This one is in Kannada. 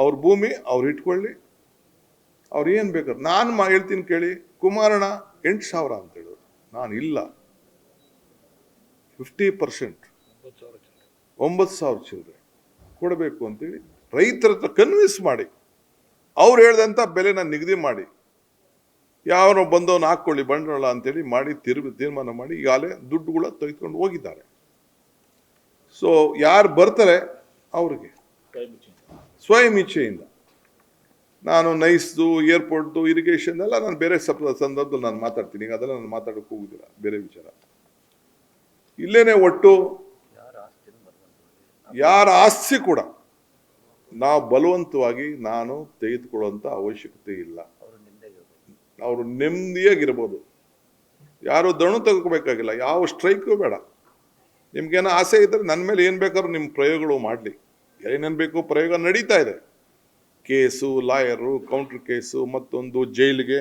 ಅವ್ರ ಭೂಮಿ ಅವ್ರು ಇಟ್ಕೊಳ್ಳಿ, ಅವ್ರು ಏನು ಬೇಕಾದ್ರೆ. ನಾನು ಹೇಳ್ತೀನಿ ಕೇಳಿ, ಕುಮಾರಣ್ಣ 8,000 ಅಂತ ಹೇಳಿದ್ರು. ನಾನು ಇಲ್ಲ, 50%, 9,000 ಚಿಲ್ಲರೆ ಕೊಡಬೇಕು ಅಂತೇಳಿ ರೈತರ ಹತ್ರ ಕನ್ವಿನ್ಸ್ ಮಾಡಿ, ಅವ್ರು ಹೇಳ್ದಂಥ ಬೆಲೆನ ನಿಗದಿ ಮಾಡಿ, ಯಾವನೋ ಬಂದವನು ಹಾಕ್ಕೊಳ್ಳಿ ಬಂಡವಾಳ ಅಂತೇಳಿ ಮಾಡಿ ತೀರ್ಮಾನ ಮಾಡಿ ಈಗಾಗಲೇ ದುಡ್ಡುಗಳ ತೆಗೆದುಕೊಂಡು ಹೋಗಿದ್ದಾರೆ. ಸೊ ಯಾರು ಬರ್ತಾರೆ ಅವ್ರಿಗೆ ಸ್ವಯಂ ಇಚ್ಛೆಯಿಂದ. ನಾನು ನೈಸ್ದು, ಏರ್ಪೋರ್ಟ್ದು, ಇರಿಗೇಷನ್ ಎಲ್ಲ ನಾನು ಬೇರೆ ಸಂದರ್ಭದಲ್ಲಿ ನಾನು ಮಾತಾಡ್ತೀನಿ. ಈಗ ಅದೆಲ್ಲ ನಾನು ಮಾತಾಡೋಕೆ ಹೋಗುದಿಲ್ಲ, ಬೇರೆ ವಿಚಾರ. ಇಲ್ಲೇನೆ ಒಟ್ಟು ಯಾರ ಆಸ್ತಿ ಕೂಡ ನಾವು ಬಲವಂತವಾಗಿ ನಾನು ತೆಗೆದುಕೊಳ್ಳುವಂಥ ಅವಶ್ಯಕತೆ ಇಲ್ಲ. ಅವರು ನೆಮ್ಮದಿಯಾಗಿರ್ಬೋದು. ಯಾರು ದಣು ತೆಗೆದುಕೋಬೇಕಾಗಿಲ್ಲ, ಯಾವ ಸ್ಟ್ರೈಕು ಬೇಡ. ನಿಮ್ಗೇನೋ ಆಸೆ ಇದ್ದರೆ ನನ್ನ ಮೇಲೆ ಏನು ಬೇಕಾದ್ರೂ ನಿಮ್ಮ ಪ್ರಯೋಗಗಳು ಮಾಡಲಿ. ಏನೇನು ಬೇಕು ಪ್ರಯೋಗ ನಡೀತಾ ಇದೆ. ಕೇಸು, ಲಾಯರು, ಕೌಂಟ್ರ್ ಕೇಸು, ಮತ್ತೊಂದು ಜೈಲಿಗೆ